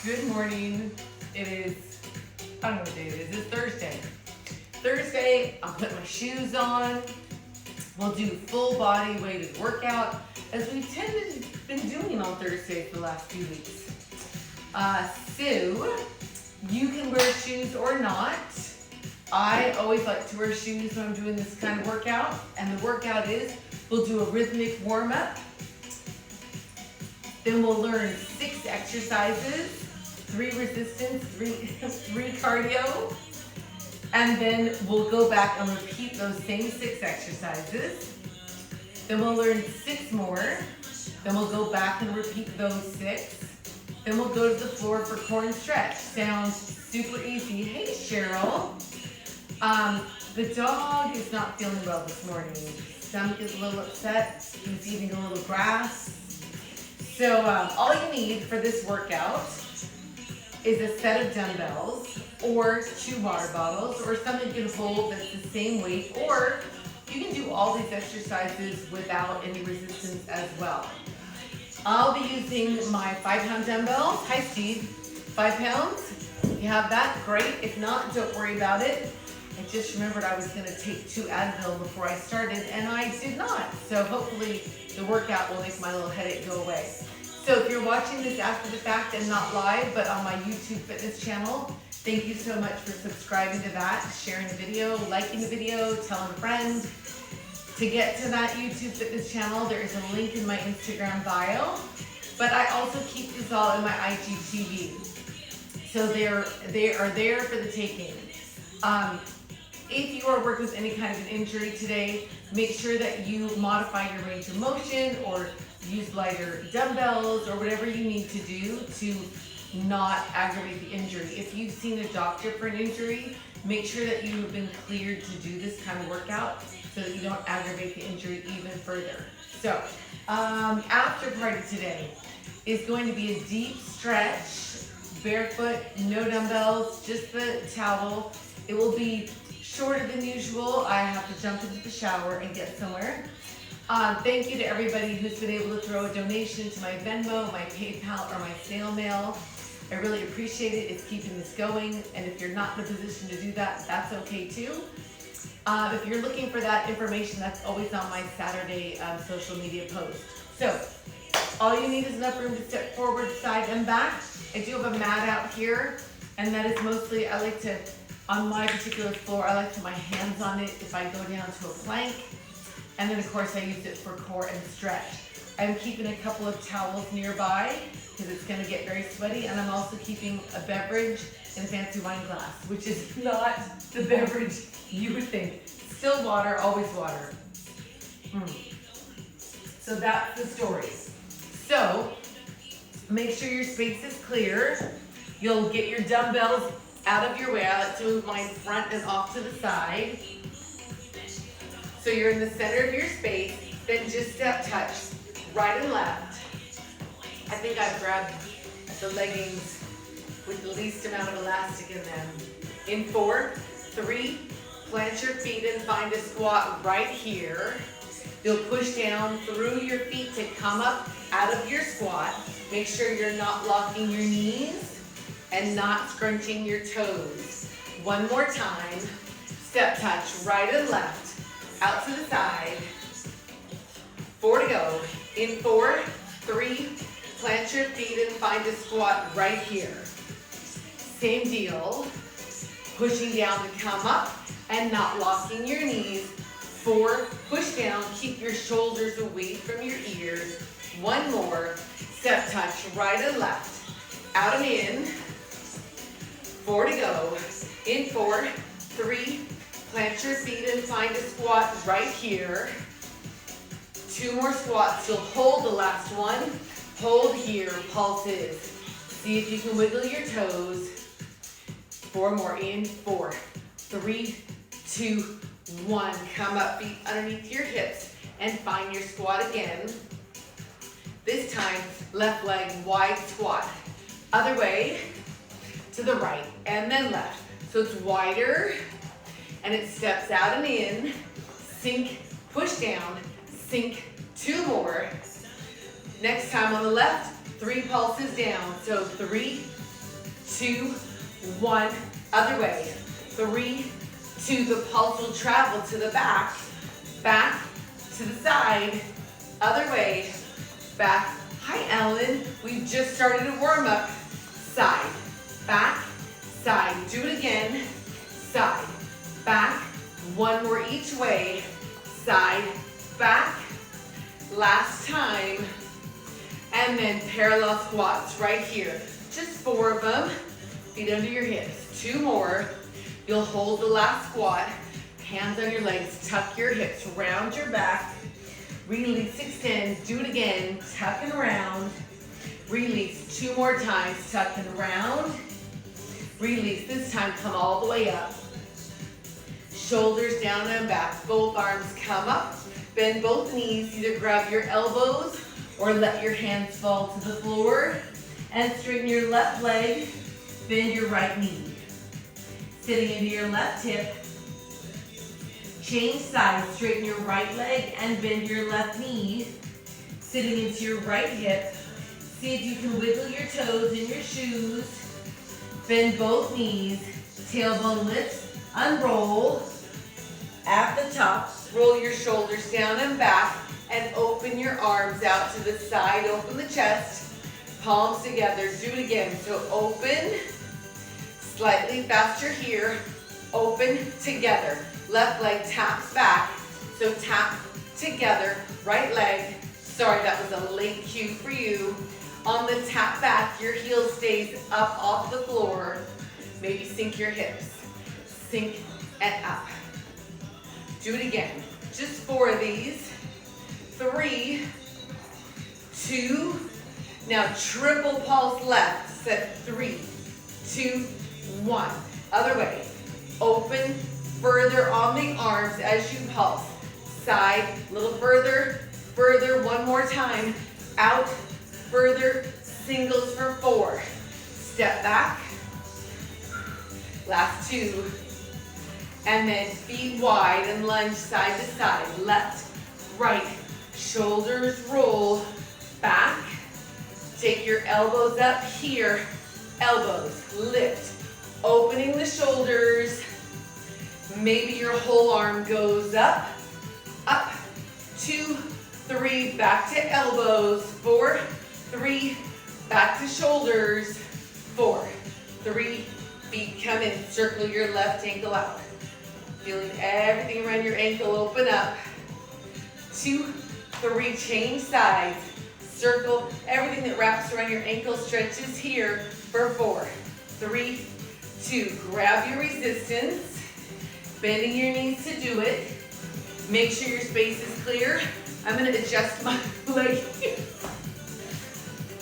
Good morning. It is, I don't know what day it is. It's Thursday. Thursday, I'll put my shoes on. We'll do full body weighted workout as we've been doing on Thursdays for the last few weeks. So you can wear shoes or not. I always like to wear shoes when I'm doing this kind of workout. And the workout is, we'll do a rhythmic warm up. Then we'll learn 6 exercises, 3 resistance, 3 cardio. And then we'll go back and repeat those same 6 exercises. Then we'll learn 6 more. Then we'll go back and repeat those 6. Then we'll go to the floor for core and stretch. Sounds super easy. Hey, Cheryl. The dog is not feeling well this morning. Stomach is a little upset. He's eating a little grass. So all you need for this workout is a set of dumbbells or 2 water bottles or something you can hold that's the same weight, or you can do all these exercises without any resistance as well. I'll be using my 5-pound dumbbells. Hi, Steve. 5 pounds. If you have that, great. If not, don't worry about it. I just remembered I was going to take 2 Advil before I started, and I did not. So hopefully the workout will make my little headache go away. So if you're watching this after the fact and not live, but on my YouTube fitness channel, thank you so much for subscribing to that, sharing the video, liking the video, telling a friend. To get to that YouTube fitness channel, there is a link in my Instagram bio, but I also keep this all in my IGTV. So they are there for the taking. If you are working with any kind of an injury today, make sure that you modify your range of motion or use lighter dumbbells or whatever you need to do to not aggravate the injury. If you've seen a doctor for an injury, make sure that you have been cleared to do this kind of workout so that you don't aggravate the injury even further. So, after party today is going to be a deep stretch, barefoot, no dumbbells, just the towel. It will be shorter than usual. I have to jump into the shower and get somewhere. Thank you to everybody who's been able to throw a donation to my Venmo, my PayPal, or my snail mail. I really appreciate it. It's keeping this going. And if you're not in a position to do that, that's okay too. If you're looking for that information, that's always on my Saturday social media post. So all you need is enough room to step forward, side, and back. I do have a mat out here, and that is mostly, I like to, on my particular floor, I like to put my hands on it if I go down to a plank. And then of course I use it for core and stretch. I'm keeping a couple of towels nearby because it's going to get very sweaty, and I'm also keeping a beverage in a fancy wine glass, which is not the beverage you would think. Still water, always water. So that's the story. So make sure your space is clear. You'll get your dumbbells out of your way. I like to move mine front and off to the side. So you're in the center of your space, then just step touch, right and left. I think I've grabbed the leggings with the least amount of elastic in them. In 4, 3, plant your feet and find a squat right here. You'll push down through your feet to come up out of your squat. Make sure you're not locking your knees and not scrunching your toes. One more time, step touch, right and left. Out to the side. 4 to go. In 4, 3, plant your feet and find a squat right here. Same deal. Pushing down to come up and not locking your knees. 4, push down, keep your shoulders away from your ears. 1 more. Step touch, right and left. Out and in. 4 to go. In 4, 3, plant your feet and find a squat right here. 2 more squats. You'll hold the last one. Hold here, pulses. See if you can wiggle your toes. 4 more. In 4, 3, 2, 1. Come up, feet underneath your hips and find your squat again. This time, left leg wide squat. Other way, to the right and then left. So it's wider. And it steps out and in, sink, push down, sink, 2 more. Next time on the left, 3 pulses down. So 3, 2, 1, other way. 3, 2, the pulse will travel to the back, back, to the side, other way, back. Hi, Ellen. We just started a warm-up. Side, back, side. Do it again. Side, back. One more each way. Side, back. Last time. And then parallel squats right here. Just 4 of them. Feet under your hips. 2 more. You'll hold the last squat. Hands on your legs. Tuck your hips. Round your back. Release, extend. Do it again. Tuck and round. Release. 2 more times. Tuck and round. Release. This time, come all the way up. Shoulders down and back. Both arms come up. Bend both knees. Either grab your elbows or let your hands fall to the floor. And straighten your left leg. Bend your right knee. Sitting into your left hip. Change sides. Straighten your right leg and bend your left knee. Sitting into your right hip. See if you can wiggle your toes in your shoes. Bend both knees. Tailbone lifts. Unroll. At the top, roll your shoulders down and back and open your arms out to the side. Open the chest. Palms together. Do it again. So open. Slightly faster here. Open together. Left leg taps back. So tap together. Right leg. Sorry, that was a late cue for you. On the tap back, your heel stays up off the floor. Maybe sink your hips. Sink and up. Do it again. Just 4 of these. 3, 2. Now triple pulse left. Set 3, 2, 1. Other way. Open further on the arms as you pulse. Side, a little further, further. One more time. Out, further. Singles for 4. Step back. Last 2. And then feet wide and lunge side to side. Left, right. Shoulders roll back. Take your elbows up here. Elbows lift. Opening the shoulders. Maybe your whole arm goes up. Up. 2, 3. Back to elbows. 4, 3. Back to shoulders. 4, 3. Feet come in. Circle your left ankle out. Feeling everything around your ankle open up. 2, 3, change sides. Circle everything that wraps around your ankle stretches here for 4, 3, 2. Grab your resistance. Bending your knees to do it. Make sure your space is clear. I'm gonna adjust my leg.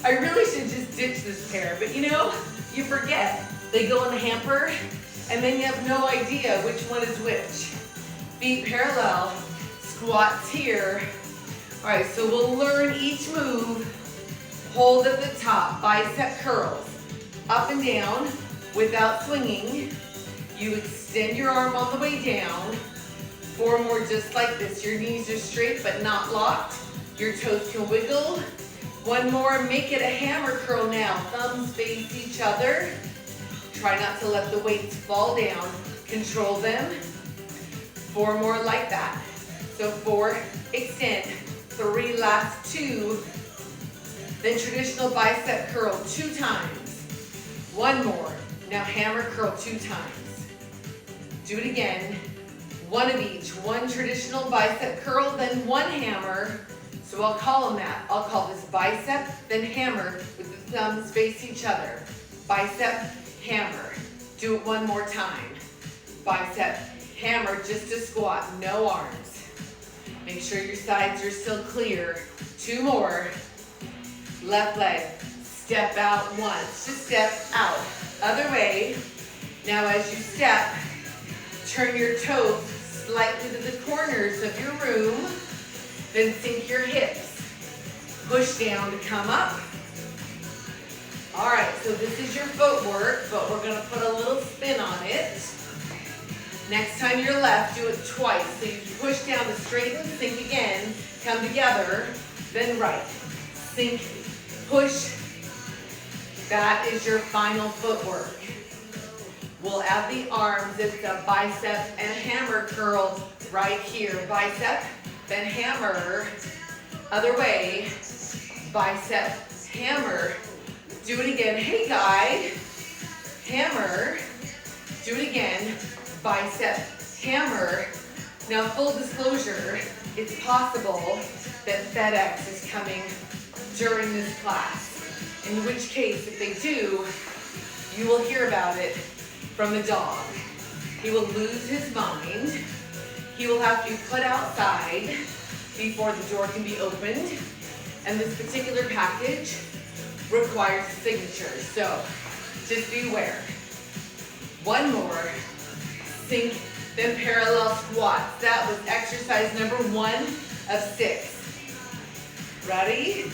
I really should just ditch this pair, but you know, you forget. They go in the hamper, and then you have no idea which one is which. Feet parallel, squats here. All right, so we'll learn each move. Hold at the top, bicep curls. Up and down without swinging. You extend your arm on the way down. 4 more just like this. Your knees are straight but not locked. Your toes can wiggle. 1 more, make it a hammer curl now. Thumbs face each other. Try not to let the weights fall down. Control them. 4 more like that. So 4, extend. 3, last 2. Then traditional bicep curl 2 times. 1 more. Now hammer curl 2 times. Do it again. 1 of each. 1 traditional bicep curl, then 1 hammer. So I'll call them that. I'll call this bicep, then hammer with the thumbs face each other. Bicep, hammer. Do it 1 more time. Bicep, hammer, just a squat, no arms. Make sure your sides are still clear. 2 more. Left leg, step out once, just step out. Other way. Now as you step, turn your toes slightly to the corners of your room. Then sink your hips. Push down to come up. All right, so this is your footwork, but we're gonna put a little spin on it. Next time you're left, do it twice. So you push down to straighten, sink again, come together, then right. Sink, push, That is your final footwork. We'll add the arms. It's a bicep and hammer curl right here. Bicep, then hammer. Other way. Bicep, hammer. Do it again. Hey, guy. Hammer. Do it again. Bicep, hammer. Now, full disclosure, it's possible that FedEx is coming during this class. In which case, if they do, you will hear about it from the dog. He will lose his mind. He will have to be put outside before the door can be opened. And this particular package requires a signature. So just beware. One more. Sink, then parallel squats. That was exercise number 1 of 6. Ready?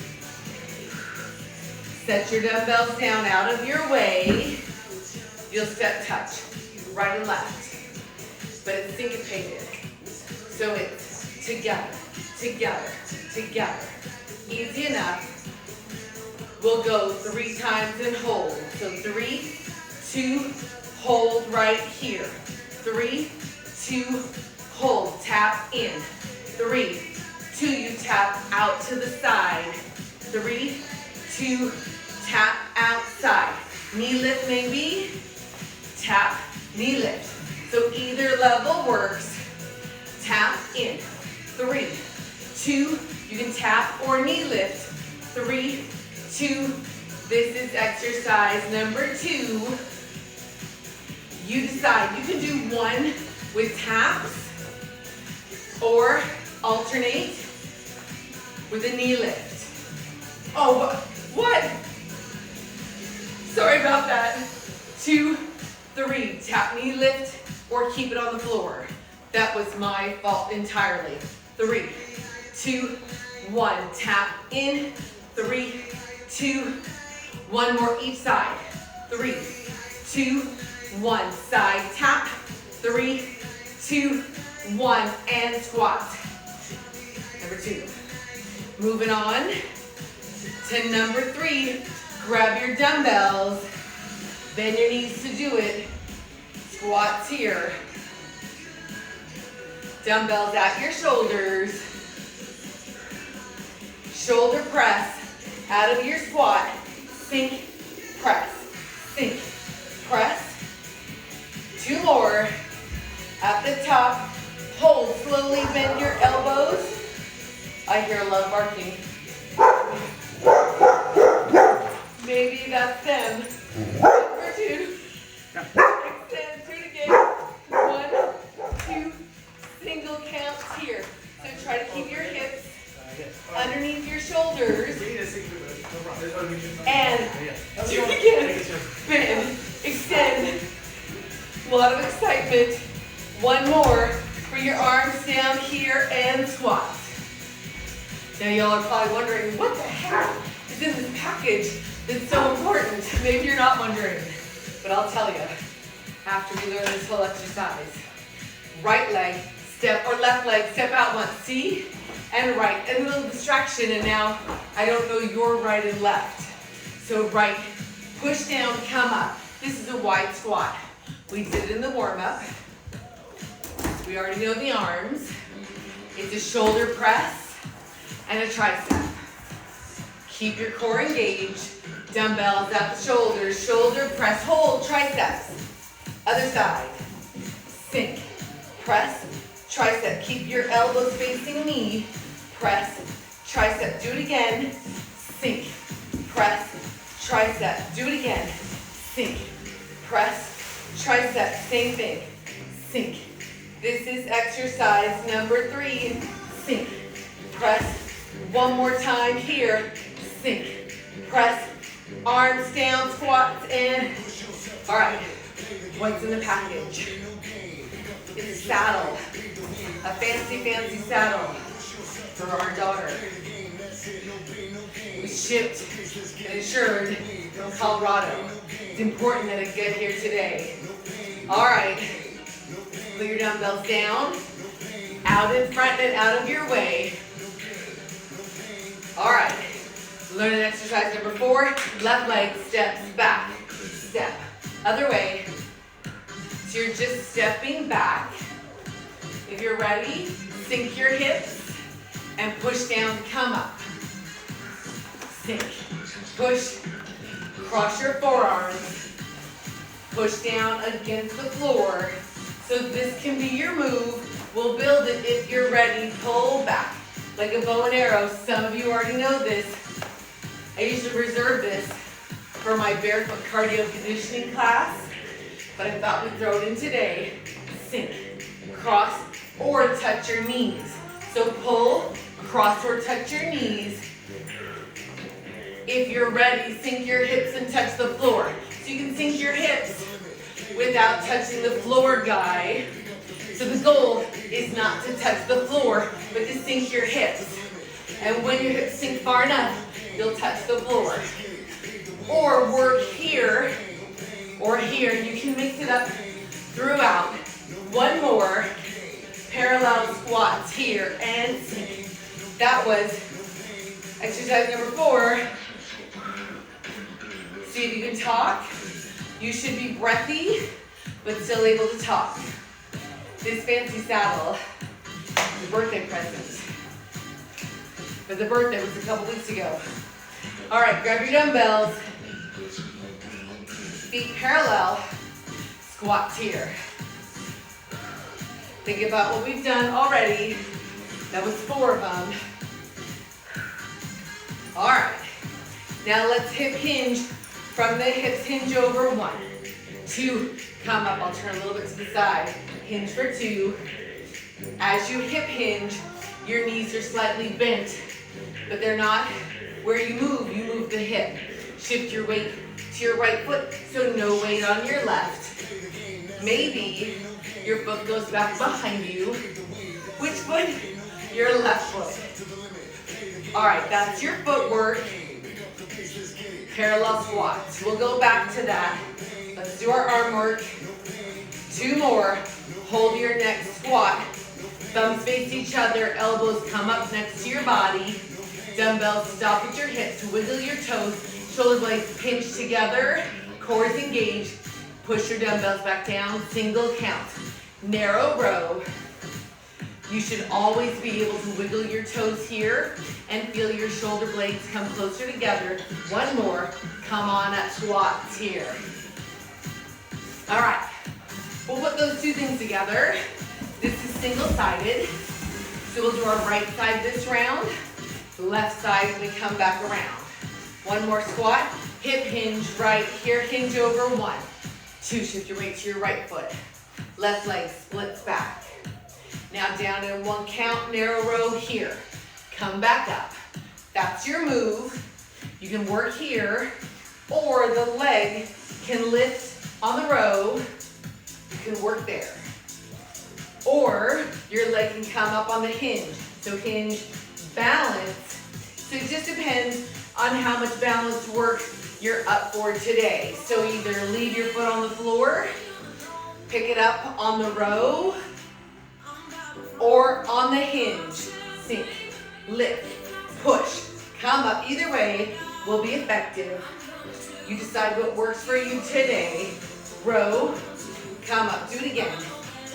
Set your dumbbells down out of your way. You'll step touch, right and left. But it's syncopated. So it's together, together, together. Easy enough. We'll go 3 times and hold. So 3, 2, hold right here. 3, 2, hold, tap in. 3, 2, you tap out to the side. 3, 2, tap outside. Knee lift maybe, tap, knee lift. So either level works. Tap in. 3, 2, you can tap or knee lift. 3, 2, this is exercise number 2. You decide. You can do 1 with taps or alternate with a knee lift. Oh, what? Sorry about that. 2, 3, tap, knee lift, or keep it on the floor. That was my fault entirely. 3, 2, 1, tap in. 3, 2, 1 more each side. 3, 2, 1, side tap. 3, 2, 1, and squat. Number 2. Moving on to number 3. Grab your dumbbells. Bend your knees to do it. Squats here. Dumbbells at your shoulders. Shoulder press out of your squat. Sink, press, sink, press. 2 more. At the top, hold. Slowly bend your elbows. I hear love barking. Maybe that's them. Number 2. Extend. Do it again. 1, 2. Single counts here. So try to keep your hips underneath your shoulders. And do it again. Bend. Extend. A lot of excitement. 1 more. Bring your arms down here and squat. Now y'all are probably wondering, what the heck is in this package that's so important? Maybe you're not wondering, but I'll tell you after we learn this whole exercise. Right leg, step, or left leg, step out once, see? And right, and a little distraction, and now I don't know your right and left. So right, push down, come up. This is a wide squat. We did it in the warm-up. We already know the arms. It's a shoulder press and a tricep. Keep your core engaged. Dumbbells at the shoulders. Shoulder press, hold, triceps. Other side. Sink, press, tricep. Keep your elbows facing knee. Press, tricep. Do it again. Sink, press, tricep. Do it again. Sink, press, tricep. Same thing. Sink. This is exercise number 3. Sink, press. 1 more time here. Sink, press, arms down, squats, and all right. What's in the package? It's a saddle, a fancy saddle for our daughter. We shipped and insured from Colorado. It's important that it get here today. All right. Put your dumbbells down, out in front and out of your way. All right. Learning exercise number 4, left leg steps back, step. Other way. So you're just stepping back. If you're ready, sink your hips and push down, come up. Sink, push, cross your forearms, push down against the floor. So this can be your move. We'll build it if you're ready. Pull back like a bow and arrow. Some of you already know this. I usually reserve this for my barefoot cardio conditioning class, but I thought we'd throw it in today. Sink, cross, or touch your knees. So pull, cross, or touch your knees. If you're ready, sink your hips and touch the floor. So you can sink your hips without touching the floor, guy. So the goal is not to touch the floor, but to sink your hips. And when your hips sink far enough, you'll touch the floor. Or work here, or here. You can mix it up throughout. One more. Parallel squats here and sink. That was exercise number 4. See if you can talk. You should be breathy, but still able to talk. This fancy saddle is a birthday present. But the birthday was a couple weeks ago. All right, grab your dumbbells. Feet parallel, squats here. Think about what we've done already. That was 4 of them. All right, now let's hip hinge. From the hips, hinge over. 1, 2, come up. I'll turn a little bit to the side. Hinge for 2. As you hip hinge, your knees are slightly bent, but they're not where you move the hip. Shift your weight to your right foot, so no weight on your left. Maybe your foot goes back behind you. Which foot? Your left foot. All right, that's your footwork. Parallel squats. We'll go back to that. Let's do our arm work. 2 more. Hold your next squat. Thumbs face each other. Elbows come up next to your body. Dumbbells stop at your hips. Wiggle your toes. Shoulder blades pinch together. Cores engaged. Push your dumbbells back down. Single count. Narrow row. You should always be able to wiggle your toes here and feel your shoulder blades come closer together. 1 more. Come on up, squats here. All right. We'll put those 2 things together. This is single-sided. So we'll do our right side this round, left side when we come back around. 1 more squat. Hip hinge right here. Hinge over. 1, 2. Shift your weight to your right foot. Left leg splits back. Now down in 1 count, narrow row here. Come back up. That's your move. You can work here, or the leg can lift on the row. You can work there. Or your leg can come up on the hinge. So hinge, balance. So it just depends on how much balance work you're up for today. So either leave your foot on the floor, pick it up on the row, or on the hinge. Sink, lift, push, come up. Either way will be effective. You decide what works for you today. Row, come up, do it again.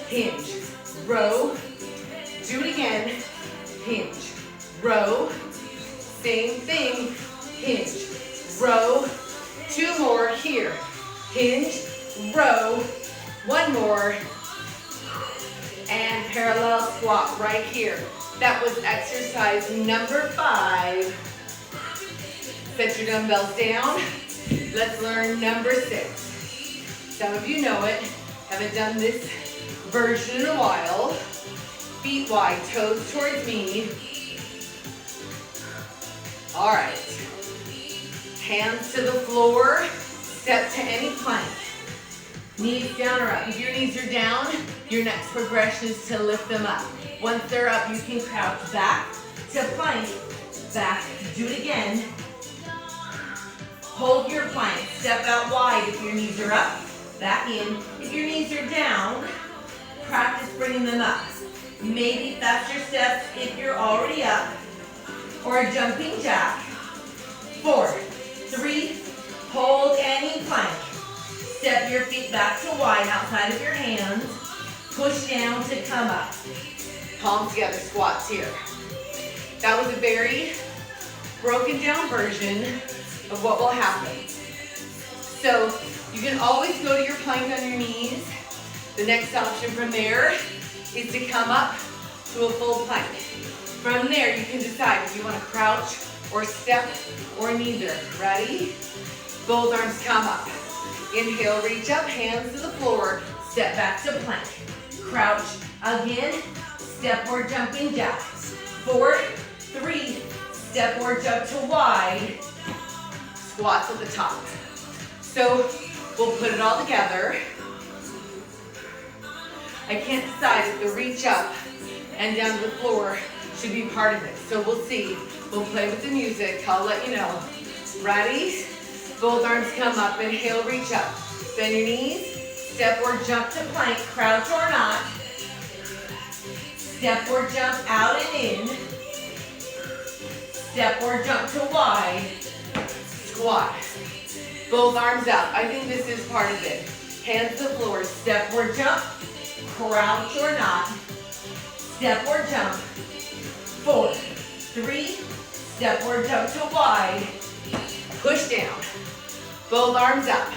Hinge, row, do it again. Hinge, row, same thing. Hinge, row, 2 more here. Hinge, row, 1 more. And parallel squat right here. That was exercise number 5. Set your dumbbells down. Let's learn number 6. Some of you know it. Haven't done this version in a while. Feet wide, toes towards me. All right. Hands to the floor. Step to any plank. Knees down or up. If your knees are down, your next progression is to lift them up. Once they're up, you can crouch back to plank, back, do it again. Hold your plank, step out wide if your knees are up, back in. If your knees are down, practice bringing them up. Maybe faster steps if you're already up, or a jumping jack. 4, 3, hold any plank. Step your feet back to wide outside of your hands. Push down to come up. Palms together, squats here. That was a very broken down version of what will happen. So you can always go to your plank on your knees. The next option from there is to come up to a full plank. From there, you can decide if you want to crouch or step or neither. Ready? Both arms come up. Inhale, reach up, hands to the floor. Step back to plank. Crouch again. Step or jumping jack. 4, 3, step or jump to wide. Squats at the top. So we'll put it all together. I can't decide if the reach up and down to the floor should be part of it. So we'll see. We'll play with the music. I'll let you know. Ready? Both arms come up. Inhale, reach up. Bend your knees. Step or jump to plank. Crouch or not. Step or jump out and in. Step or jump to wide. Squat. Both arms up. I think this is part of it. Hands to the floor. Step or jump. Crouch or not. Step or jump. 4, 3, step or jump to wide. Push down. Both arms up.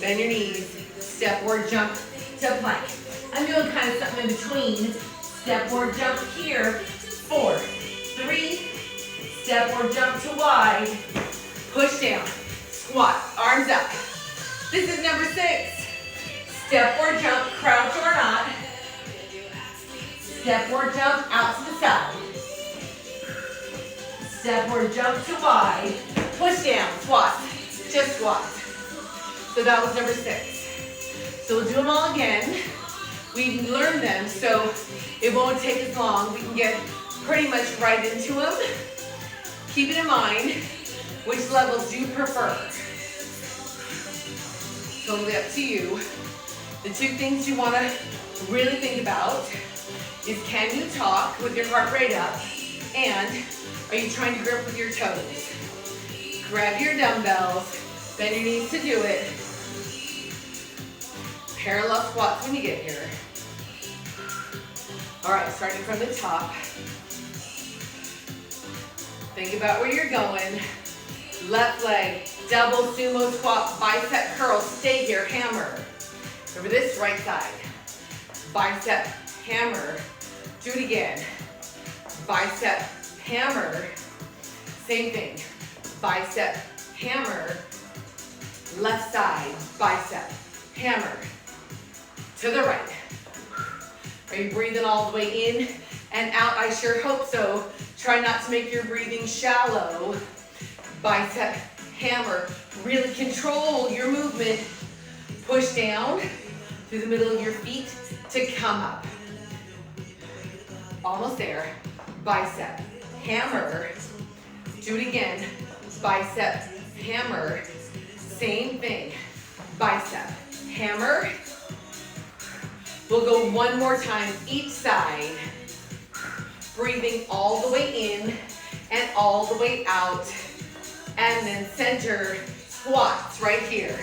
Bend your knees. Step or jump to plank. I'm doing kind of something in between. Step or jump here. 4, 3, step or jump to wide. Push down. Squat. Arms up. This is number 6. Step or jump, crouch or not. Step or jump out to the side. Step or jump to wide. Push down, squat. Just squat. So that was number 6. So we'll do them all again. We learned them, so it won't take as long. We can get pretty much right into them. Keep it in mind, which levels do you prefer? Totally up to you. The 2 things you want to really think about is, can you talk with your heart rate up, and are you trying to grip with your toes? Grab your dumbbells, bend your knees to do it. Parallel squats when you get here. All right, starting from the top. Think about where you're going. Left leg, double sumo squat, bicep curls. Stay here, hammer. Remember this, right side. Bicep, hammer. Do it again. Bicep, hammer. Same thing. Bicep, hammer. Left side, bicep, hammer. To the right. Are you breathing all the way in and out? I sure hope so. Try not to make your breathing shallow. Bicep, hammer. Really control your movement. Push down through the middle of your feet to come up. Almost there. Bicep, hammer. Do it again. Bicep, hammer. Same thing. Bicep, hammer. We'll go one more time each side. Breathing all the way in and all the way out. And then center squats right here.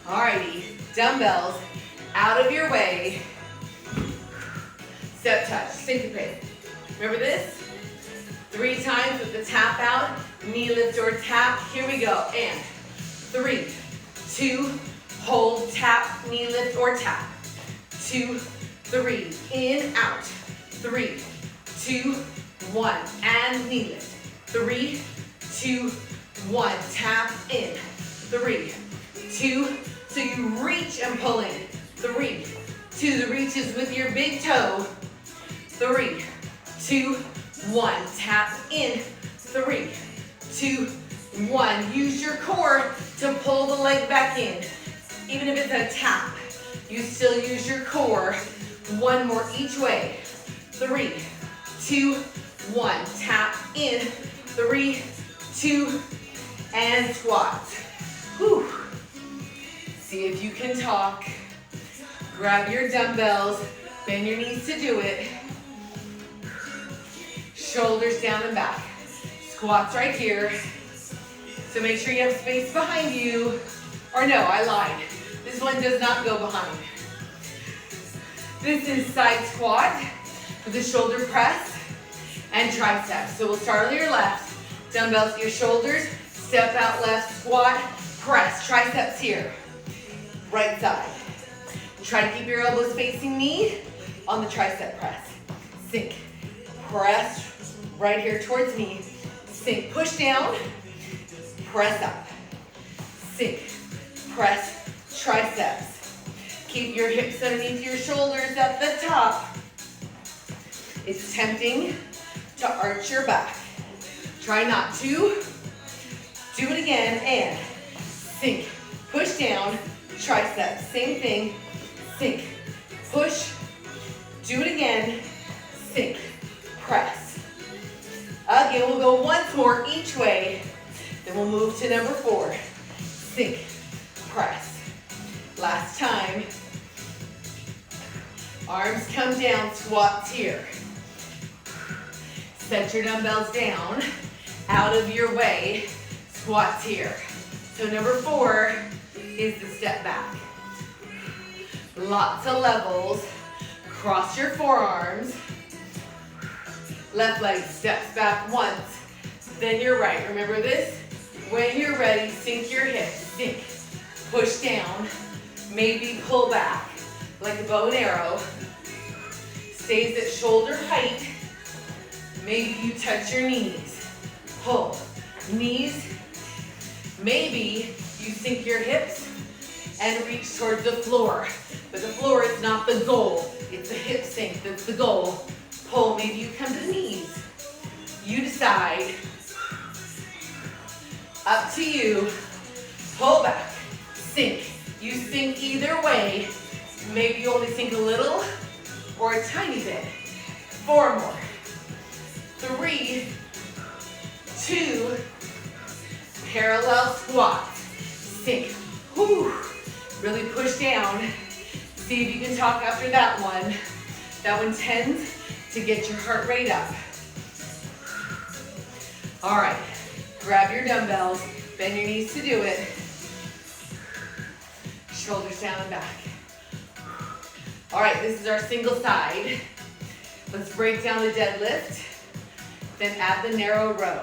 Alrighty, dumbbells out of your way. Step touch, syncopate. Remember this? 3 times with the tap out, knee lift or tap. Here we go, and 3, 2, hold, tap, knee lift or tap. 2, 3, in, out. 3, 2, 1, and knee lift. 3, 2, 1, tap in. 3, 2, so you reach and pull in. 3, 2, the reach is with your big toe. 3, 2, 1, tap in. 3, 2, 1, use your core to pull the leg back in. Even if it's a tap, you still use your core. 1 more each way. 3, 2, 1, tap in. 3, 2, and squat. Whew. See if you can talk. Grab your dumbbells, bend your knees to do it. Shoulders down and back. Squats right here. So make sure you have space behind you. Or no, I lied. This one does not go behind. This is side squat with the shoulder press and triceps. So we'll start on your left. Dumbbells to your shoulders. Step out left, squat, press. Triceps here. Right side. Try to keep your elbows facing me on the tricep press. Sink. Press right here towards me. Sink. Push down. Press up. Sink. Press. Triceps. Keep your hips underneath your shoulders at the top. It's tempting to arch your back. Try not to. Do it again and sink. Push down. Triceps. Same thing. Sink. Push. Do it again. Sink. Press. Again, we'll go once more each way. Then we'll move to number 4. Sink. Press. Last time. Arms come down, squats here. Set your dumbbells down, out of your way, squats here. So number 4 is the step back. Lots of levels. Cross your forearms. Left leg steps back once, then your right. Remember this? When you're ready, sink your hips. Sink. Push down. Maybe pull back like a bow and arrow. Stays at shoulder height. Maybe you touch your knees. Pull. Knees. Maybe you sink your hips and reach towards the floor. But the floor is not the goal. It's the hip sink that's the goal. Pull. Maybe you come to the knees. You decide. Up to you. Pull back. Sink. You sink either way. Maybe you only sink a little or a tiny bit. 4 more. 3, 2, parallel squats. Sink. Whew. Really push down. See if you can talk after that one. That one tends to get your heart rate up. All right. Grab your dumbbells. Bend your knees to do it. Shoulders down and back. All right, this is our single side. Let's break down the deadlift, then add the narrow row.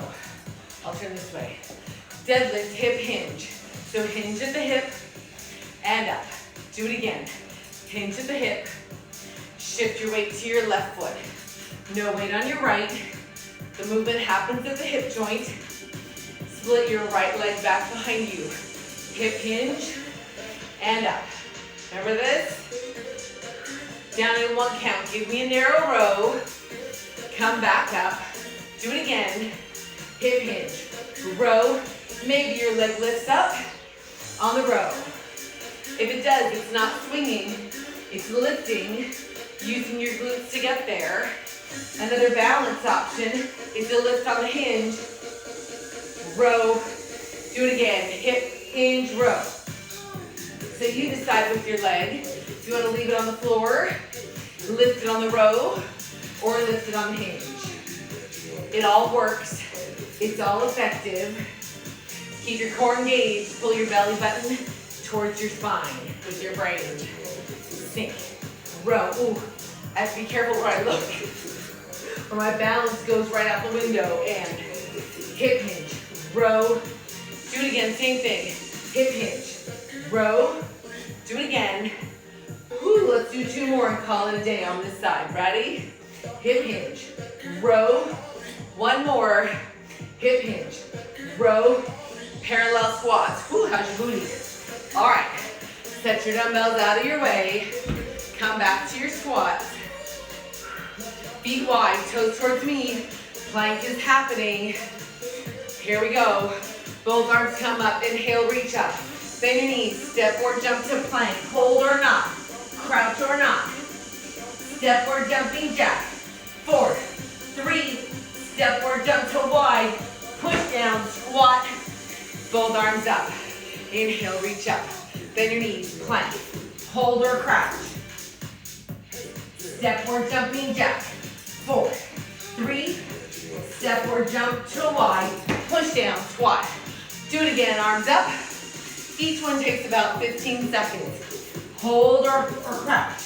I'll turn this way. Deadlift hip hinge. So hinge at the hip and up. Do it again. Hinge at the hip. Shift your weight to your left foot. No weight on your right. The movement happens at the hip joint. Split your right leg back behind you. Hip hinge and up. Remember this? Down in 1 count. Give me a narrow row. Come back up. Do it again. Hip hinge. Row. Maybe your leg lifts up on the row. If it does, it's not swinging. It's lifting, using your glutes to get there. Another balance option is to lift on the hinge. Row. Do it again. Hip hinge row. So you decide with your leg if you want to leave it on the floor, lift it on the row, or lift it on the hinge. It all works. It's all effective. Keep your core engaged. Pull your belly button towards your spine with your brain. Sink. Row. Ooh, I have to be careful where I look, or my balance goes right out the window. And hip hinge. Row. Do it again. Same thing. Hip hinge. Row. Do it again. Whew, let's do 2 more and call it a day on this side. Ready? Hip hinge. Row. 1 more. Hip hinge. Row. Parallel squats. Whew, how's your booty? All right. Set your dumbbells out of your way. Come back to your squat. Feet wide, toes towards me. Plank is happening. Here we go. Both arms come up. Inhale, reach up. Bend your knees. Step or jump to plank. Hold or not. Crouch or not. Step or jumping jack. 4, 3. Step or jump to wide. Push down, squat. Both arms up. Inhale, reach up. Bend your knees, plank. Hold or crouch. Step or jumping jack. 4, 3. Step or jump to a wide, push down, squat. Do it again, arms up. Each one takes about 15 seconds. Hold or crouch.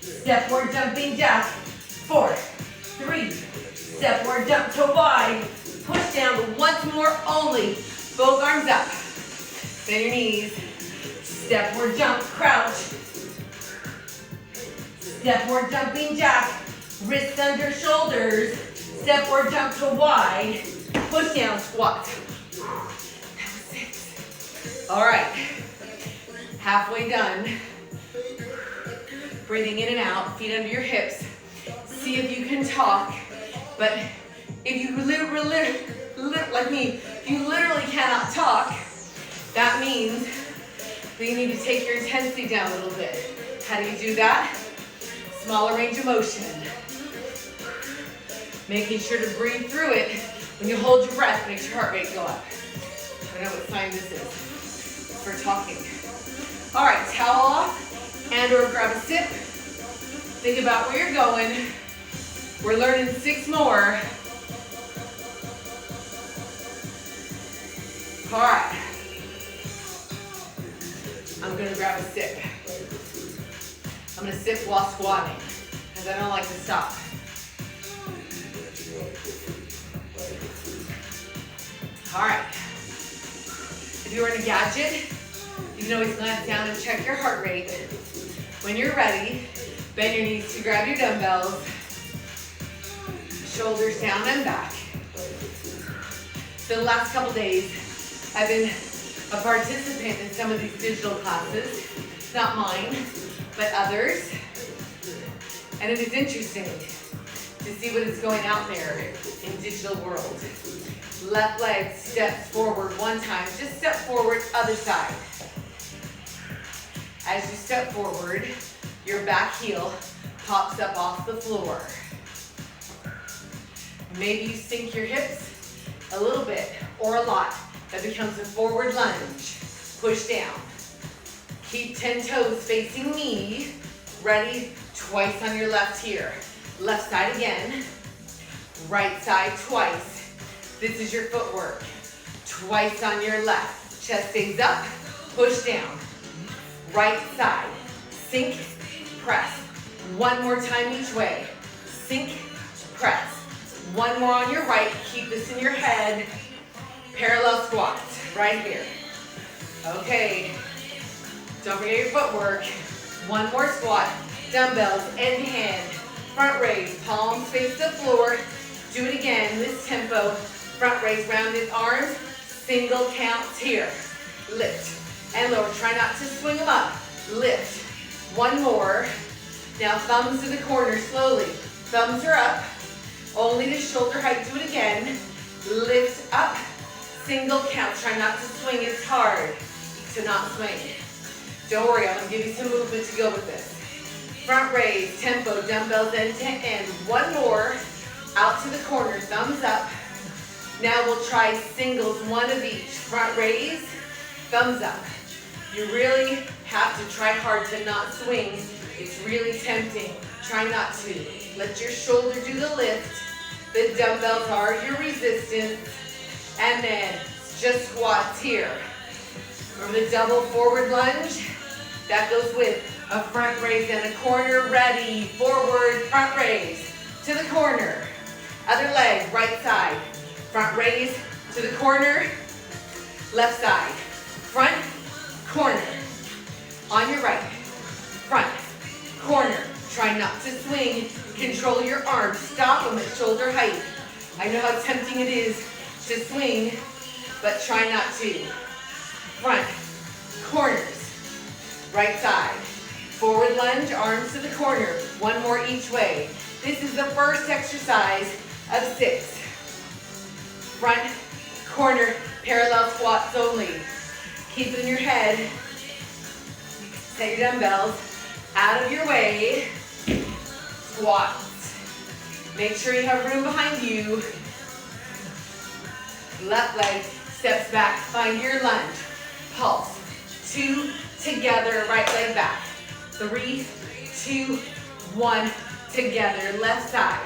Step or jumping jack. 4, 3. Step or jump to wide. Push down once more only. Both arms up. Bend your knees. Step or jump, crouch. Step or jumping jack. Wrists under shoulders. Step or jump to wide. Push down, squat. That was 6. All right. Halfway done. Breathing in and out, feet under your hips. See if you can talk. But if you like me, if you literally cannot talk, that means that you need to take your intensity down a little bit. How do you do that? Smaller range of motion. Making sure to breathe through it. When you hold your breath, makes your heart rate go up. I don't know what sign this is for talking. All right, towel off and or grab a sip. Think about where you're going. We're learning 6 more. All right. I'm gonna grab a sip. I'm gonna sip while squatting because I don't like to stop. All right. If you're in a gadget, you can always glance down and check your heart rate. When you're ready, bend your knees to grab your dumbbells. Shoulders down and back. So the last couple days, I've been a participant in some of these digital classes. Not mine, but others. And it is interesting to see what is going out there in digital world. Left leg steps forward 1 time. Just step forward, other side. As you step forward, your back heel pops up off the floor. Maybe you sink your hips a little bit or a lot. That becomes a forward lunge. Push down. Keep 10 toes facing me. Ready? Twice on your left here. Left side again. Right side twice. This is your footwork. Twice on your left. Chest stays up. Push down. Right side. Sink, press. 1 more time each way. Sink, press. 1 more on your right. Keep this in your head. Parallel squats right here. Okay. Don't forget your footwork. 1 more squat. Dumbbells, end to hand. Front raise, palms face the floor. Do it again, this tempo. Front raise, rounded arms. Single counts here. Lift and lower. Try not to swing them up. Lift. 1 more. Now thumbs to the corner slowly. Thumbs are up. Only to shoulder height. Do it again. Lift up. Single count. Try not to swing. It's hard to not swing. Don't worry, I'm going to give you some movement to go with this. Front raise, tempo, dumbbells end to end. 1 more. Out to the corner. Thumbs up. Now we'll try singles, 1 of each. Front raise, thumbs up. You really have to try hard to not swing. It's really tempting. Try not to. Let your shoulder do the lift. The dumbbells are your resistance. And then just squats here. Remember the double forward lunge? That goes with a front raise and a corner. Ready, forward, front raise. To the corner. Other leg, right side. Front raise to the corner, left side. Front, corner. On your right, front, corner. Try not to swing. Control your arms. Stop them at shoulder height. I know how tempting it is to swing, but try not to. Front, corners. Right side. Forward lunge, arms to the corner. 1 more each way. This is the first exercise of 6. Front, corner, parallel squats only. Keep it in your head. Set your dumbbells out of your way. Squats. Make sure you have room behind you. Left leg steps back. Find your lunge. Pulse. 2 together. Right leg back. 3, 2, 1 together. Left side.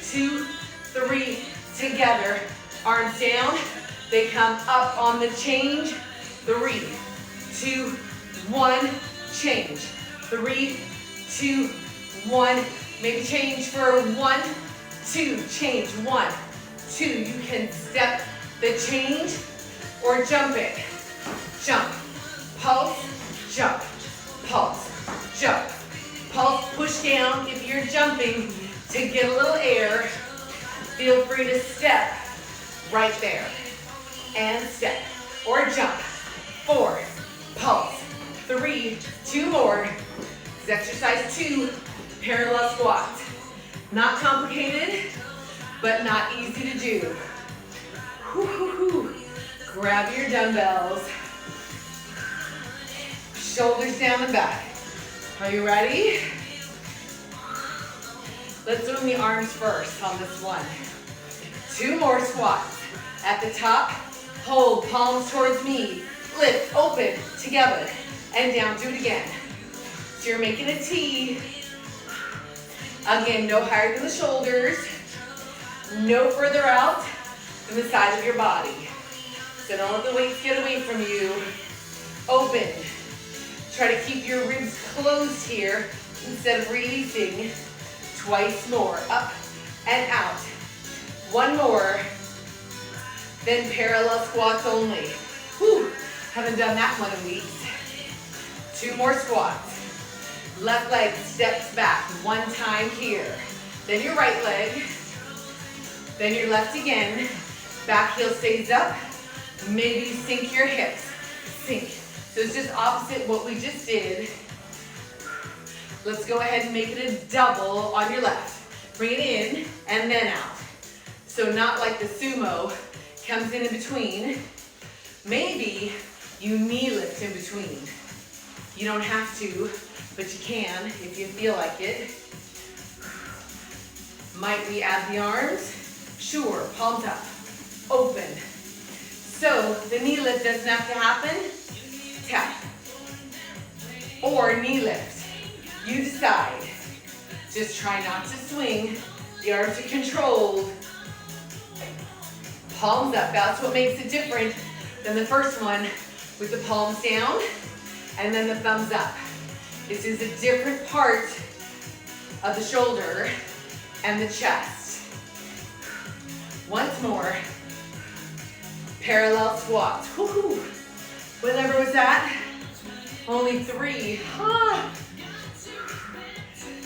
2, 3, together. Arms down, they come up on the change. 3, 2, 1, change. 3, 2, 1, maybe change for 1, 2, change, 1, 2. You can step the change or jump it. Jump, pulse, jump, pulse, jump, pulse, push down if you're jumping to get a little air. Feel free to step right there and step or jump. 4, pulse, 3, 2 more. This is exercise 2, parallel squats. Not complicated, but not easy to do. Whoo, hoo, hoo. Grab your dumbbells. Shoulders down and back. Are you ready? Let's swing the arms first on this one. 2 more squats. At the top, hold, palms towards me. Lift, open, together, and down. Do it again. So you're making a T. Again, no higher than the shoulders. No further out than the side of your body. So don't let the weights get away from you. Open. Try to keep your ribs closed here instead of releasing. Twice more. Up and out. 1 more. Then parallel squats only. Whew. Haven't done that one in weeks. 2 more squats. Left leg steps back 1 time here. Then your right leg. Then your left again. Back heel stays up. Maybe you sink your hips. Sink. So it's just opposite what we just did. Let's go ahead and make it a double on your left. Bring it in and then out. So not like the sumo, comes in between. Maybe you knee lift in between. You don't have to, but you can if you feel like it. Might we add the arms? Sure, palms up, open. So the knee lift doesn't have to happen. Tap or knee lift. You decide. Just try not to swing. The arms are controlled. Palms up. That's what makes it different than the first one with the palms down and then the thumbs up. This is a different part of the shoulder and the chest. Once more. Parallel squats. Woo-hoo. What number was that? Only 3.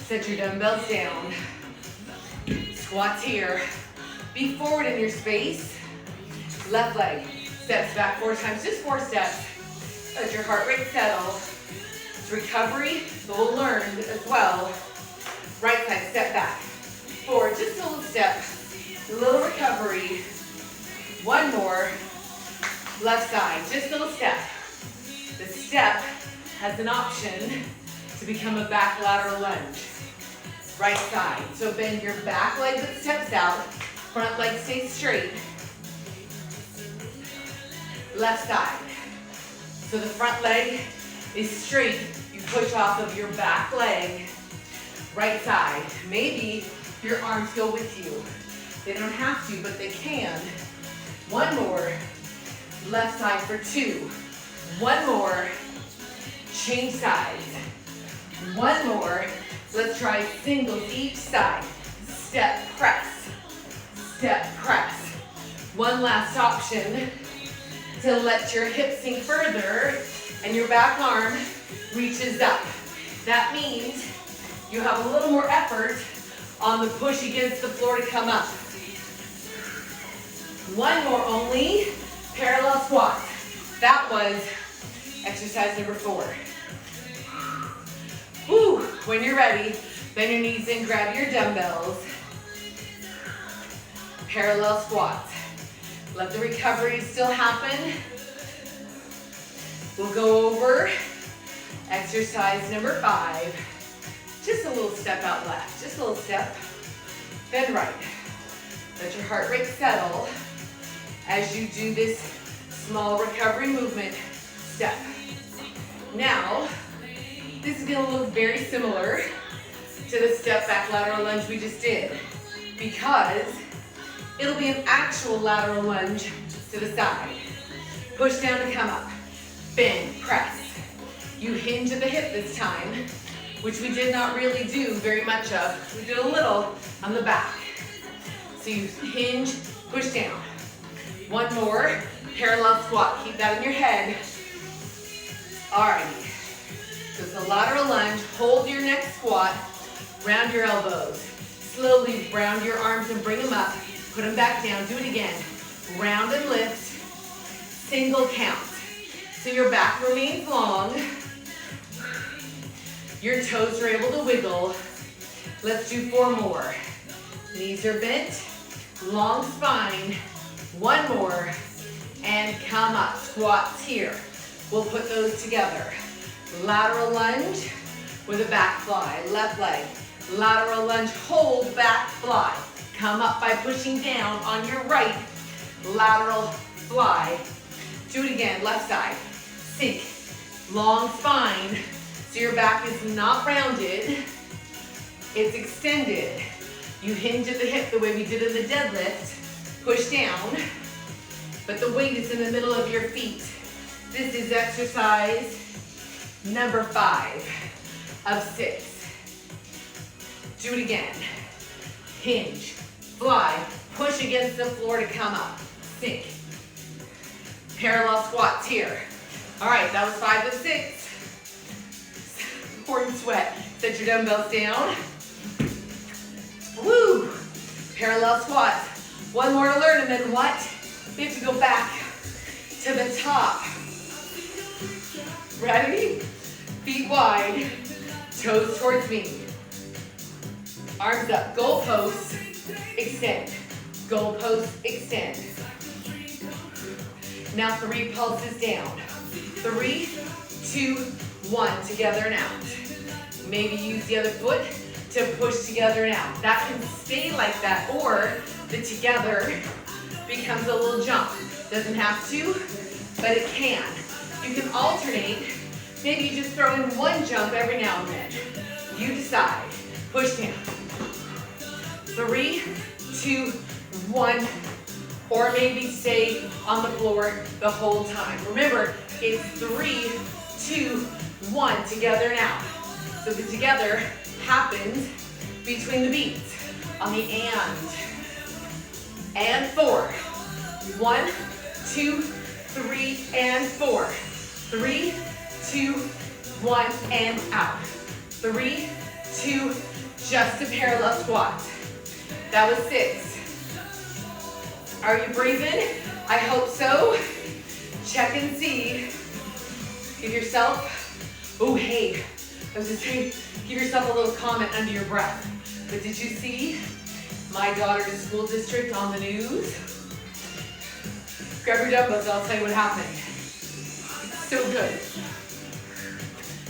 Set your dumbbells down. Squats here. Be forward in your space. Left leg steps back 4 times, just 4 steps. Let your heart rate settle. It's recovery, but we'll learn as well. Right side, step back. Forward, just a little step. A little recovery. 1 more. Left side, just a little step. The step has an option to become a back lateral lunge. Right side, so bend your back leg that steps out, front leg stays straight. Left side, so the front leg is straight, you push off of your back leg. Right side, maybe your arms go with you. They don't have to, but they can. 1 more. Left side for 2. 1 more. Change sides. 1 more. Let's try singles each side. Step, press. Step, press. 1 last option to let your hips sink further and your back arm reaches up. That means you have a little more effort on the push against the floor to come up. 1 more only. Parallel squat. That was exercise number 4. Woo. When you're ready, bend your knees in, grab your dumbbells. Parallel squats. Let the recovery still happen. We'll go over exercise number 5. Just a little step out left, just a little step. Then right. Let your heart rate settle as you do this small recovery movement. Step. Now, this is gonna look very similar to the step back lateral lunge we just did because It'll be an actual lateral lunge to the side. Push down to come up. Bend, press. You hinge at the hip this time, which we did not really do very much of. We did a little on the back. So you hinge, push down. One more, parallel squat. Keep that in your head. Alrighty. So it's a lateral lunge. Hold your next squat. Round your elbows. Slowly round your arms and bring them up. Put them back down. Do it again. Round and lift. Single count. So your back remains long. Your toes are able to wiggle. Let's do 4 more. Knees are bent. Long spine. 1 more. And come up. Squats here. We'll put those together. Lateral lunge with a back fly. Left leg. Lateral lunge. Hold, back fly. Come up by pushing down on your right. Lateral fly. Do it again. Left side. Sink. Long spine. So your back is not rounded. It's extended. You hinge at the hip the way we did in the deadlift. Push down. But the weight is in the middle of your feet. This is exercise number 5 of 6. Do it again. Hinge, fly, push against the floor to come up. Sink. Parallel squats here. All right, that was 5 of 6. Pouring sweat. Set your dumbbells down. Woo! Parallel squats. 1 more to learn, and then what? We have to go back to the top. Ready? Feet wide, toes towards me. Arms up, goalposts, extend. Goalposts, extend. Now 3 pulses down. 3, 2, 1, together and out. Maybe use the other foot to push together and out. That can stay like that, or the together becomes a little jump. Doesn't have to, but it can. You can alternate. Maybe you just throw in 1 jump every now and then. You decide. Push down. 3, 2, 1, or maybe stay on the floor the whole time. Remember, it's 3, 2, 1, together and out. So the together happens between the beats on the and 4. 1, 2, 3, and 4. 3, 2, 1, and out. 3, 2, just a parallel squat. That was 6. Are you breathing? I hope so. Check and see. Give yourself, oh hey, I was just saying, give yourself a little comment under your breath. But did you see my daughter's school district on the news? Grab your dumbbells, I'll tell you what happened. It's so good.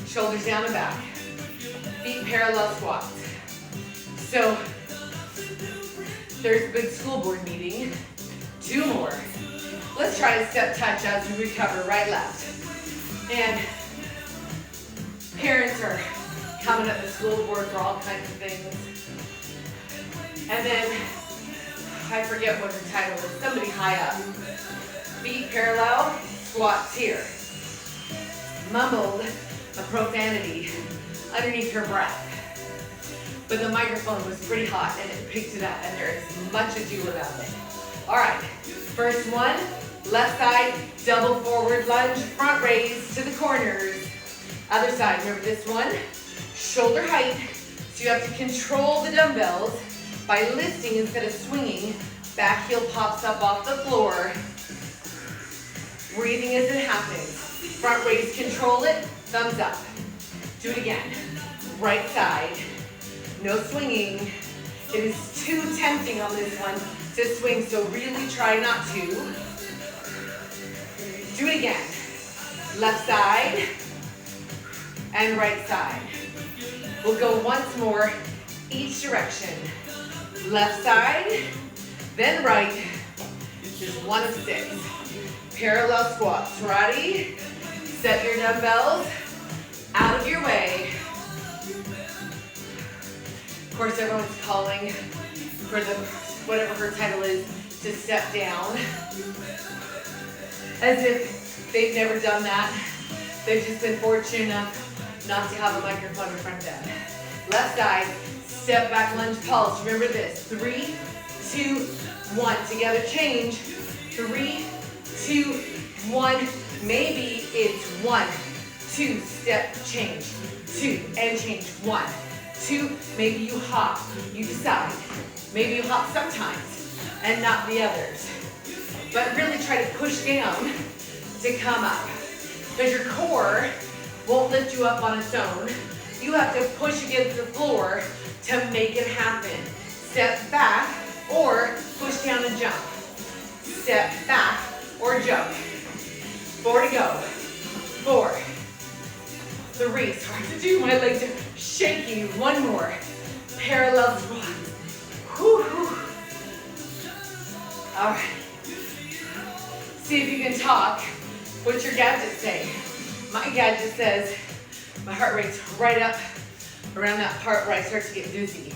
Shoulders down and back. Feet parallel squats. So, there's a big school board meeting. 2 more. Let's try to step touch as we recover, right, left. And parents are coming at the school board for all kinds of things. And then, I forget what her title is, somebody high up. Feet parallel, squats here. Mumbled a profanity underneath her breath. But the microphone was pretty hot and it picked it up, and there is much ado about it. All right, first one, left side, double forward lunge, front raise to the corners. Other side, remember this one, shoulder height. So you have to control the dumbbells by lifting instead of swinging. Back heel pops up off the floor. Breathing as it happens. Front raise, control it, thumbs up. Do it again. Right side, no swinging. It is too tempting on this one to swing, so really try not to. Do it again. Left side and right side. We'll go once more, each direction. Left side, then right. This is 1 of 6. Parallel squats. Ready? Set your dumbbells out of your way. Of course, everyone's calling for the, whatever her title is, to step down as if they've never done that. They've just been fortunate enough not to have a microphone in front of them. Left side, step back lunge pulse. Remember this, 3, 2, 1. Together change, 3, 2, 1. Maybe it's 1, 2, step, change, 2, and change, 1, 2. Maybe you hop, you decide. Maybe you hop sometimes and not the others. But really try to push down to come up. Because your core won't lift you up on its own. You have to push against the floor to make it happen. Step back or push down and jump. Step back or jump. 4 to go. 4, 3. It's hard to do. My legs are shaking. 1 more. Parallel squat. Whew, whew. All right. See if you can talk. What's your gadget say? My gadget says my heart rate's right up around that part where I start to get dizzy.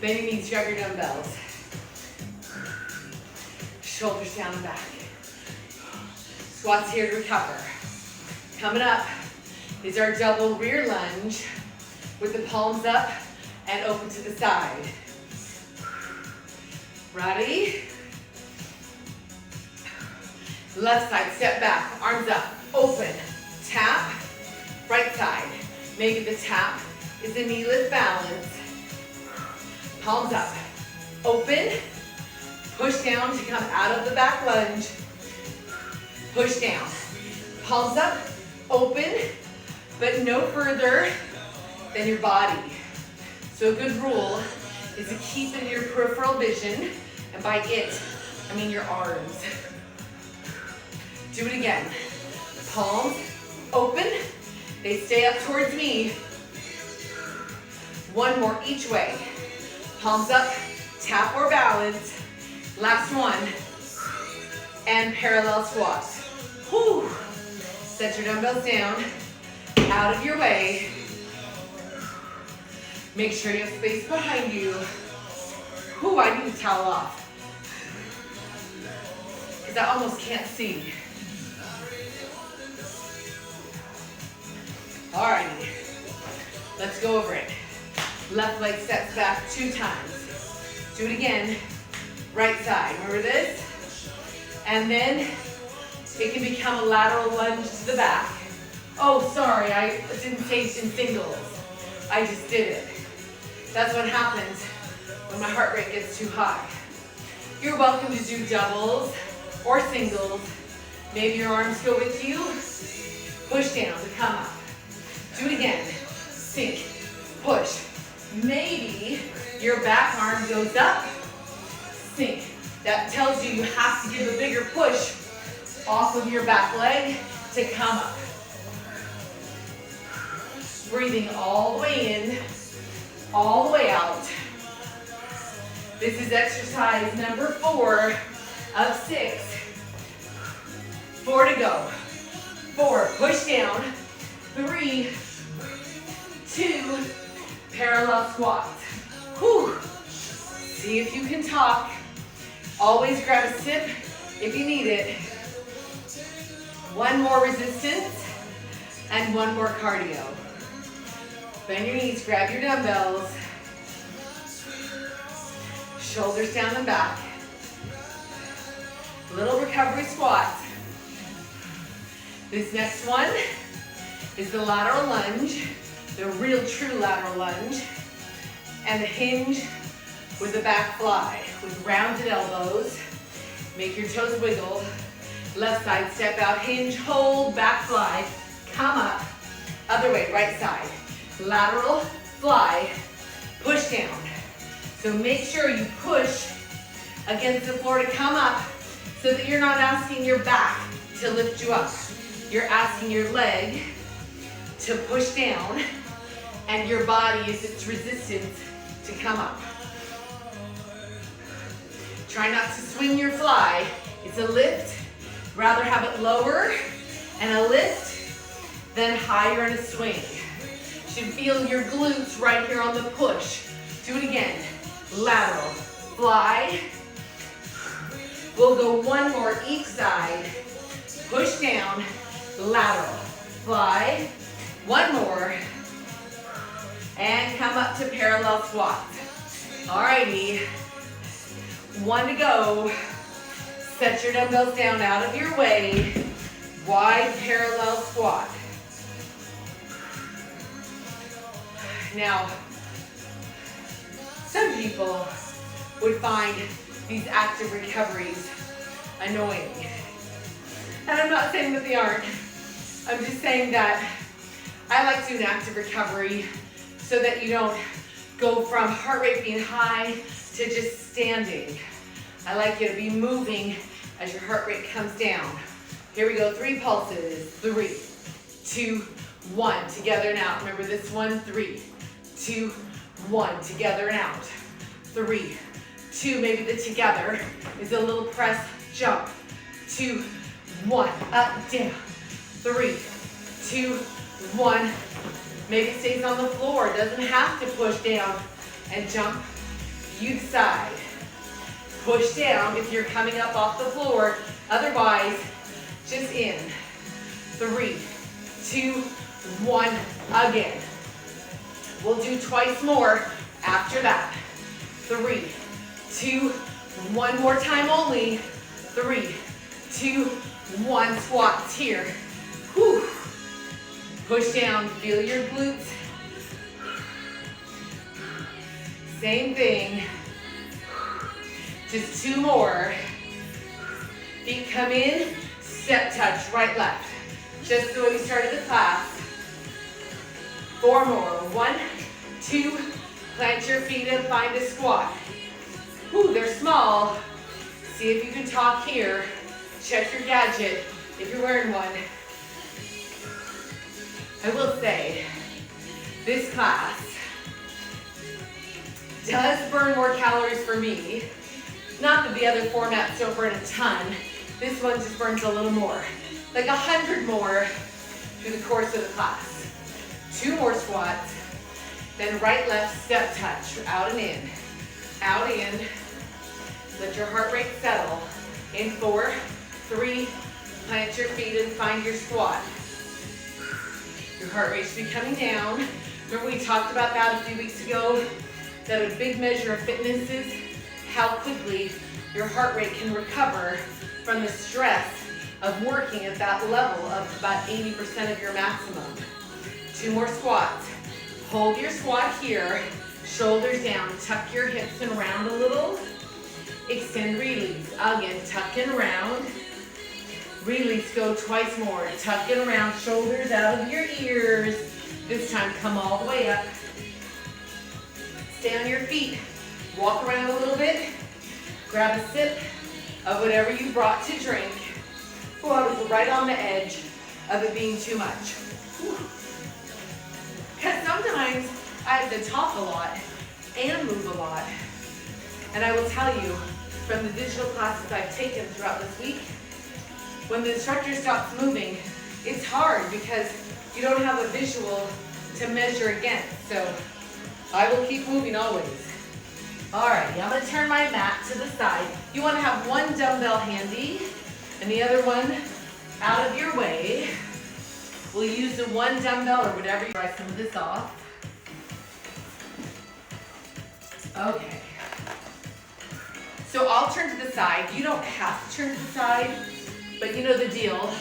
Bend your knees, grab your dumbbells. Shoulders down and back. Squats here to recover. Coming up is our double rear lunge with the palms up and open to the side. Ready? Left side, step back, arms up, open, tap, right side. Maybe the tap is a knee lift balance. Palms up, open, push down to come out of the back lunge, push down. Palms up, open, but no further than your body. So a good rule is to keep in your peripheral vision, and by it, I mean your arms. Do it again. Palms open, they stay up towards me. 1 more each way. Palms up, tap or balance. Last one. And parallel squats. Whew. Set your dumbbells down, out of your way. Make sure you have space behind you. Whew, I need to towel off. Because I almost can't see. Alrighty, let's go over it. Left leg steps back 2 times. Do it again, right side. Remember this? And then it can become a lateral lunge to the back. Oh, sorry, I didn't say it in singles. I just did it. That's what happens when my heart rate gets too high. You're welcome to do doubles or singles. Maybe your arms go with you. Push down to come up. Do it again. Sink, push. Maybe your back arm goes up, sink. That tells you you have to give a bigger push off of your back leg to come up. Breathing all the way in, all the way out. This is exercise number 4 of 6. 4 to go. 4, push down. 3, 2, parallel squats. Whew. See if you can talk. Always grab a sip if you need it. 1 more resistance and 1 more cardio. Bend your knees, grab your dumbbells. Shoulders down and back. Little recovery squats. This next one is the lateral lunge, the real true lateral lunge, and the hinge with the back fly, with rounded elbows. Make your toes wiggle. Left side, step out, hinge, hold, back fly, come up. Other way, right side. Lateral, fly, push down. So make sure you push against the floor to come up so that you're not asking your back to lift you up. You're asking your leg to push down, and your body is its resistance to come up. Try not to swing your fly. It's a lift. Rather have it lower and a lift than higher and a swing. You should feel your glutes right here on the push. Do it again. Lateral, fly, We'll go one more each side. Push down, lateral, fly. One more. And come up to parallel squats. Alrighty. One to go. Set your dumbbells down out of your way. Wide parallel squat. Now, some people would find these active recoveries annoying. And I'm not saying that they aren't. I'm just saying that I like to do an active recovery so that you don't go from heart rate being high to just standing. I like you to be moving as your heart rate comes down. Here we go, 3 pulses. 3, 2, 1, together and out. Remember this one, 3, 2, 1, together and out. 3, 2, maybe the together is a little press jump. 2, 1, up, down. 3, 2, 1. Maybe it stays on the floor. It doesn't have to push down and jump. You decide. Push down if you're coming up off the floor. Otherwise, just in. 3, 2, 1, again. We'll do twice more after that. 3, 2, 1 more time only. 3, 2, 1, squats here. Whew. Push down, feel your glutes. Same thing. Just 2 more. Feet come in, step touch, right, left. Just the way we started the class. 4 more. 1, 2, plant your feet and find a squat. Whew, they're small. See if you can talk here. Check your gadget if you're wearing one. I will say, this class does burn more calories for me. Not that the other formats don't burn a ton. This one just burns a little more. Like 100 more through the course of the class. 2 more squats. Then right, left, step touch. Out and in. Out, in. Let your heart rate settle. In 4, 3, plant your feet and find your squat. Your heart rate should be coming down. Remember we talked about that a few weeks ago? That a big measure of fitness is how quickly your heart rate can recover from the stress of working at that level of about 80% of your maximum. 2 more squats. Hold your squat here, shoulders down, tuck your hips and round a little. Extend, release. Again, tuck and round. Release, go twice more. Tuck and round, shoulders out of your ears. This time, come all the way up. Stay on your feet. Walk around a little bit. Grab a sip of whatever you brought to drink. Oh, I was right on the edge of it being too much. Because sometimes I have to talk a lot and move a lot. And I will tell you, from the digital classes I've taken throughout this week, when the instructor stops moving, it's hard because you don't have a visual to measure against. So I will keep moving always. Alrighty, I'm gonna turn my mat to the side. You wanna have one dumbbell handy and the other one out of your way. We'll use the one dumbbell or whatever. Try some of this off. Okay. So I'll turn to the side. You don't have to turn to the side, but you know the deal.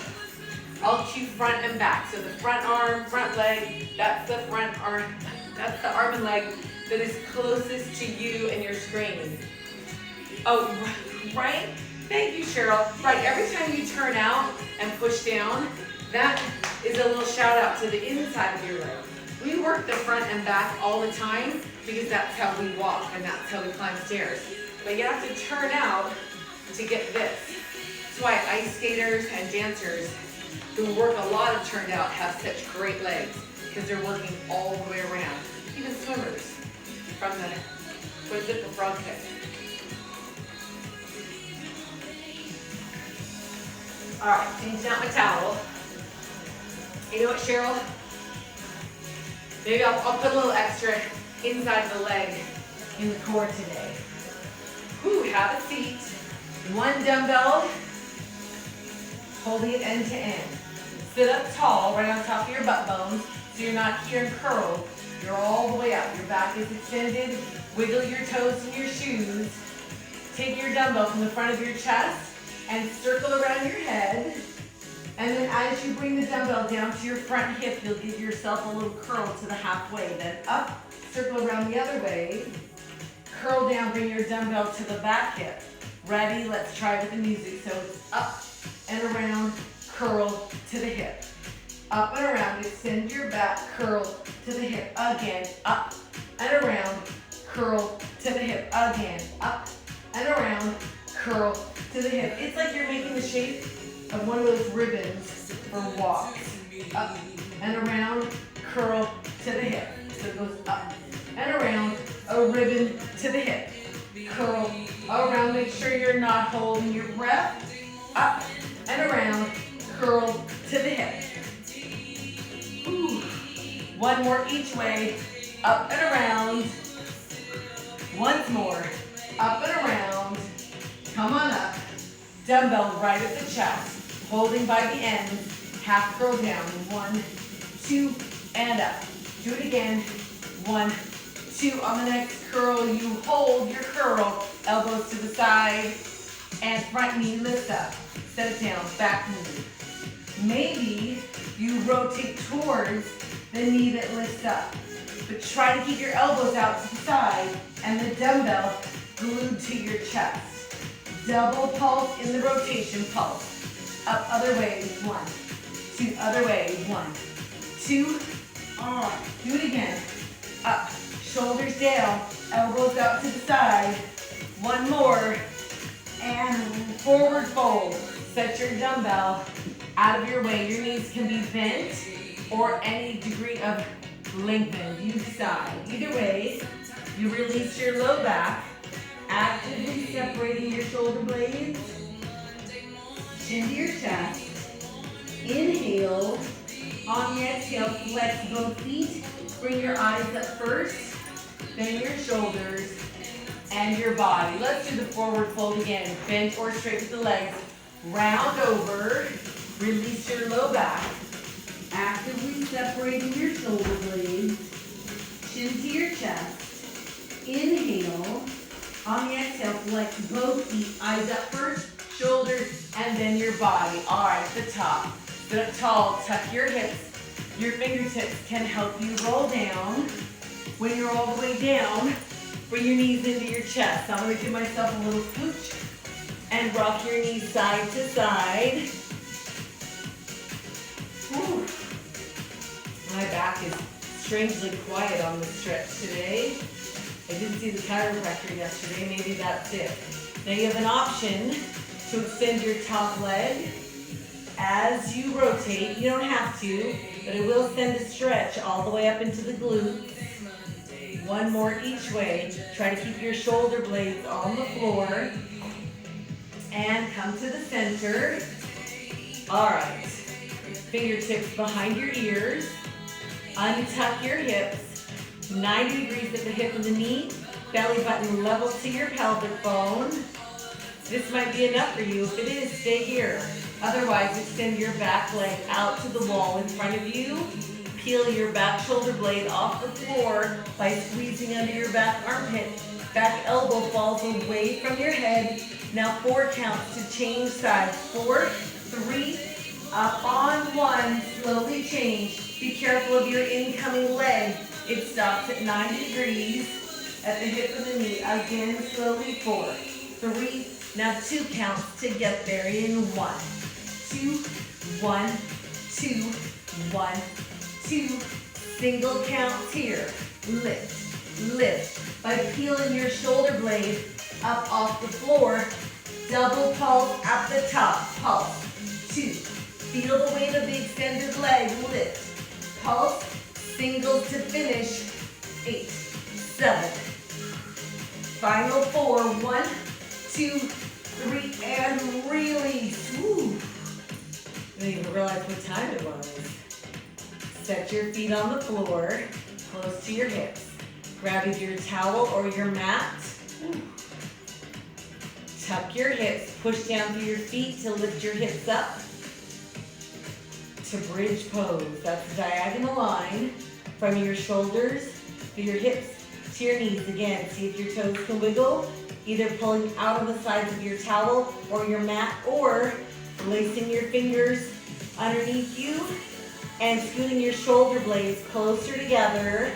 I'll cue front and back. So the front arm, front leg, that's the front arm, that's the arm and leg that is closest to you and your screen. Oh, right? Thank you, Cheryl. Right, every time you turn out and push down, that is a little shout out to the inside of your leg. We work the front and back all the time because that's how we walk and that's how we climb stairs. But you have to turn out to get this. That's why ice skaters and dancers who work a lot of turned out have such great legs because they're working all the way around. Even swimmers from the, what is it, the frog kick. All right, changing out my towel. You know what, Cheryl? Maybe I'll put a little extra inside the leg in the core today. Whew, have a seat. One dumbbell, holding it end to end. Sit up tall, right on top of your butt bones, so you're not here and curled. You're all the way up. Your back is extended. Wiggle your toes in your shoes. Take your dumbbell from the front of your chest and circle around your head. And then as you bring the dumbbell down to your front hip, you'll give yourself a little curl to the halfway. Then up, circle around the other way. Curl down, bring your dumbbell to the back hip. Ready? Let's try with the music. So it's up and around, curl to the hip. Up and around, extend your back, curl to the hip. Again, up and around, curl to the hip. Again, up and around, curl to the hip. It's like you're making the shape of one of those ribbons for walks. Up and around, curl to the hip. So it goes up and around, a ribbon to the hip. Curl around, make sure you're not holding your breath. Up and around, curl to the hip. Ooh. One more each way, up and around. Once more, up and around. Come on up. Dumbbell right at the chest, holding by the ends, half curl down. 1, 2, and up. Do it again. 1, 2. On the next curl, you hold your curl, elbows to the side, and front knee lifts up. Set it down, back knee. Maybe you rotate towards the knee that lifts up, but try to keep your elbows out to the side and the dumbbell glued to your chest. Double pulse in the rotation, pulse. Up, other way, 1, 2, other way, 1, 2, on. Do it again. Up, shoulders down, elbows out to the side. One more, and forward fold. Set your dumbbell out of your way. Your knees can be bent or any degree of lengthened. You decide. Either way, you release your low back, actively separating your shoulder blades. Chin to your chest. Inhale. On the exhale, flex both feet. Bring your eyes up first, then your shoulders and your body. Let's do the forward fold again. Bend or straight with the legs. Round over. Release your low back. Actively separating your shoulder blades. Chin to your chest. Inhale. On the exhale, flex both feet. Eyes up first, shoulders, and then your body. All right, at the top. Sit up tall. Tuck your hips. Your fingertips can help you roll down. When you're all the way down, bring your knees into your chest. I'm going to give myself a little scooch and rock your knees side to side. Whew. My back is strangely quiet on the stretch today. I didn't see the chiropractor yesterday. Maybe that's it. Now you have an option to extend your top leg as you rotate. You don't have to, but it will send a stretch all the way up into the glutes. One more each way. Try to keep your shoulder blades on the floor. And come to the center. All right. Fingertips behind your ears. Untuck your hips. 90 degrees at the hip of the knee. Belly button level to your pelvic bone. This might be enough for you. If it is, stay here. Otherwise, extend your back leg out to the wall in front of you. Peel your back shoulder blade off the floor by squeezing under your back armpit. Back elbow falls away from your head. Now 4 counts to change sides. 4, 3, up on 1. Slowly change. Be careful of your incoming leg. It stops at 90 degrees at the hip of the knee. Again, slowly 4, 3, now 2 counts to get there in 1, 2, 1, 2, 1, 2. Single counts here. Lift, lift. By peeling your shoulder blade up off the floor, double pulse at the top. Pulse. 2. Feel the weight of the extended leg. Lift. Pulse. Single to finish. 8, 7. Final 4. 1, 2, 3, and release. Woo. I didn't even realize what time it was. Set your feet on the floor, close to your hips. Grab either your towel or your mat. Tuck your hips, push down through your feet to lift your hips up to bridge pose. That's a diagonal line from your shoulders to your hips to your knees. Again, see if your toes can wiggle, either pulling out of the sides of your towel or your mat, or lacing your fingers underneath you and scooting your shoulder blades closer together.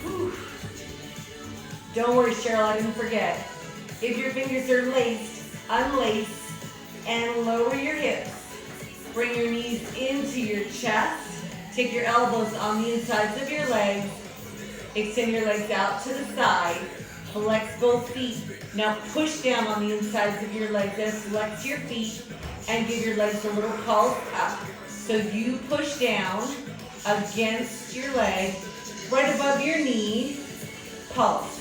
Whew. Don't worry, Cheryl, I didn't forget. If your fingers are laced, unlace and lower your hips. Bring your knees into your chest. Take your elbows on the insides of your legs. Extend your legs out to the side. Flex both feet. Now push down on the insides of your legs and flex your feet and give your legs a little pulse up. So you push down against your leg, right above your knee, pulse.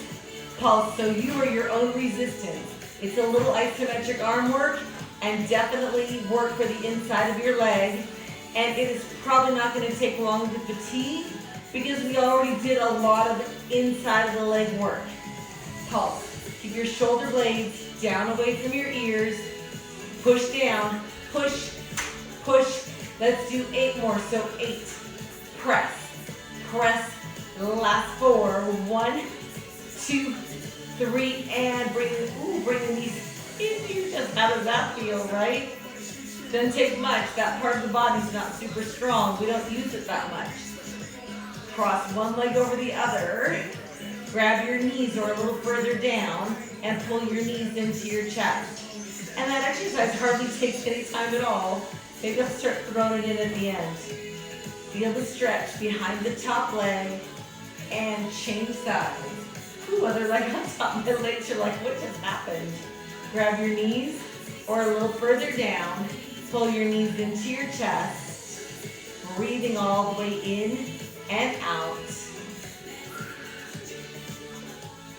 Pulse, so you are your own resistance. It's a little isometric arm work, and definitely work for the inside of your leg. And it is probably not going to take long to fatigue because we already did a lot of the inside of the leg work. Pulse. Keep your shoulder blades down away from your ears. Push down. Push. Push. Let's do 8 more. So 8. Press. Press. Last 4. 1, 2, 3, and bring the knees into your chest. How does that feel, right? Doesn't take much. That part of the body's not super strong. We don't use it that much. Cross one leg over the other. Grab your knees or a little further down and pull your knees into your chest. And that exercise hardly takes any time at all. Maybe I'll start throwing it in at the end. Feel the stretch behind the top leg and change sides. Ooh, other leg on top. My legs are like, what just happened? Grab your knees or a little further down. Pull your knees into your chest. Breathing all the way in and out.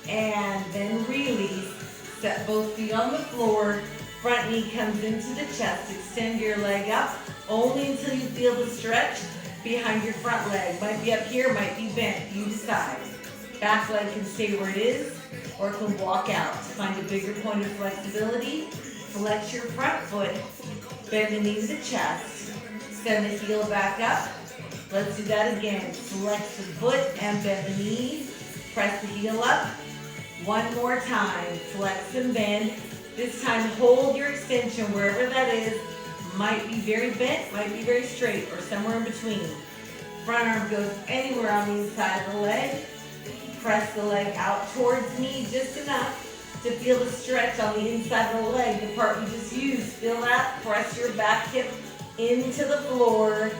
And then release. Set both feet on the floor. Front knee comes into the chest. Extend your leg up only until you feel the stretch behind your front leg. Might be up here, might be bent. You decide. Back leg can stay where it is or it can walk out. To find a bigger point of flexibility, flex your front foot. Bend the knee to the chest. Send the heel back up. Let's do that again. Flex the foot and bend the knee. Press the heel up. One more time. Flex and bend. This time hold your extension wherever that is. Might be very bent, might be very straight, or somewhere in between. Front arm goes anywhere on the inside of the leg. Press the leg out towards me just enough to feel the stretch on the inside of the leg, the part we just used. Feel that? Press your back hip into the floor.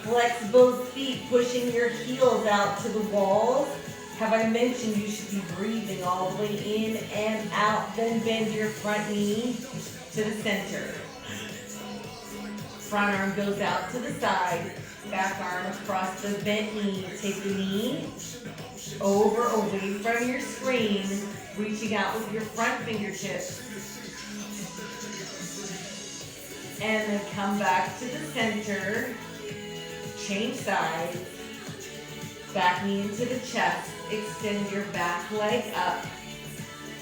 Flex both feet, pushing your heels out to the walls. Have I mentioned you should be breathing all the way in and out? Then bend your front knee to the center. Front arm goes out to the side. Back arm across the bent knee. Take the knee over, away from your screen. Reaching out with your front fingertips. And then come back to the center. Change sides. Back knee into the chest. Extend your back leg up.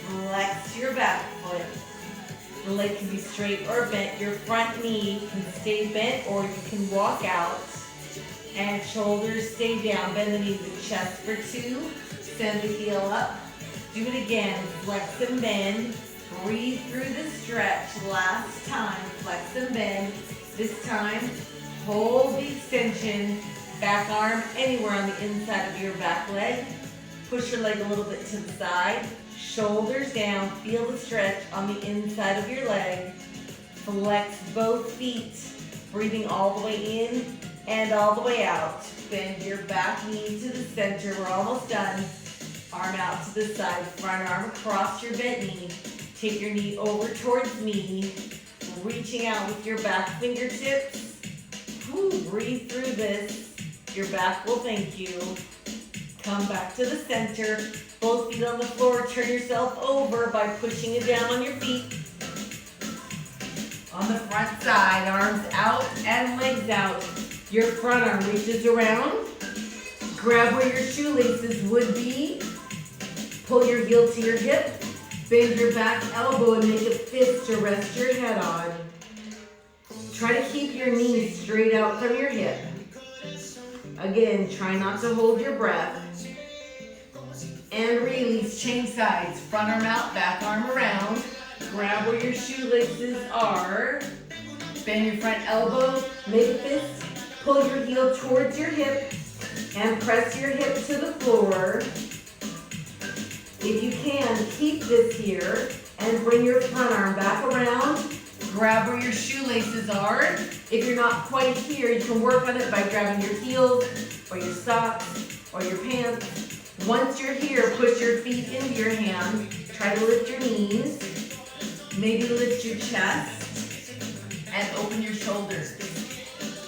Flex your back foot. The leg can be straight or bent. Your front knee can stay bent or you can walk out. And shoulders stay down. Bend the knee to the chest for 2. Send the heel up. Do it again. Flex and bend. Breathe through the stretch. Last time. Flex and bend. This time, hold the extension. Back arm anywhere on the inside of your back leg. Push your leg a little bit to the side. Shoulders down. Feel the stretch on the inside of your leg. Flex both feet. Breathing all the way in and all the way out. Bend your back knee to the center. We're almost done. Arm out to the side. Front arm across your bent knee. Take your knee over towards me. Reaching out with your back fingertips. Whew, breathe through this. Your back will thank you. Come back to the center. Both feet on the floor. Turn yourself over by pushing it down on your feet. On the front side, arms out and legs out. Your front arm reaches around. Grab where your shoelaces would be. Pull your heel to your hip. Bend your back elbow and make a fist to rest your head on. Try to keep your knees straight out from your hip. Again, try not to hold your breath. And release, change sides. Front arm out, back arm around. Grab where your shoelaces are. Bend your front elbow, make a fist. Pull your heel towards your hip and press your hip to the floor. If you can, keep this here and bring your front arm back around. Grab where your shoelaces are. If you're not quite here, you can work on it by grabbing your heels or your socks or your pants. Once you're here, push your feet into your hands. Try to lift your knees. Maybe lift your chest and open your shoulders.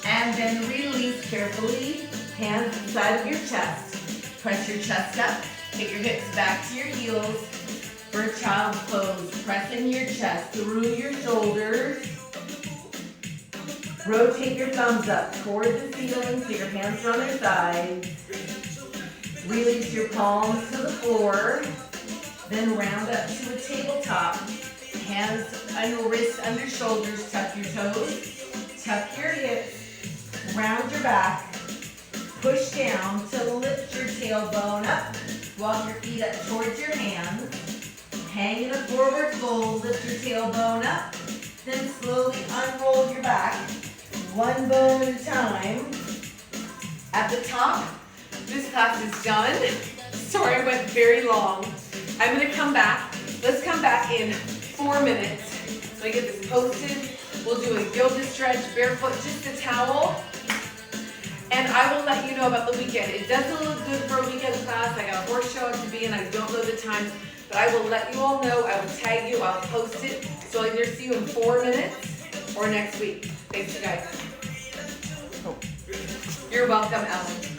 And then release carefully. Hands inside of your chest. Press your chest up. Take your hips back to your heels for a child's pose. Press in your chest through your shoulders. Rotate your thumbs up toward the ceiling so your hands are on their sides. Release your palms to the floor. Then round up to a tabletop. Hands and wrists under shoulders. Tuck your toes. Tuck your hips. Round your back. Push down to lift your tailbone up. Walk your feet up towards your hands. Hang in a forward fold. Lift your tailbone up. Then slowly unroll your back. One bone at a time. At the top, this class is done. Sorry, I went very long. I'm going to come back. Let's come back in 4 minutes. So I get this posted. We'll do a yoga stretch, barefoot, just a towel. And I will let you know about the weekend. It doesn't look good for a weekend class. I got a horse show to be in. I don't know the times, but I will let you all know. I will tag you. I'll post it. So I'll either see you in 4 minutes or next week. Thanks, you guys. You're welcome, Ellen.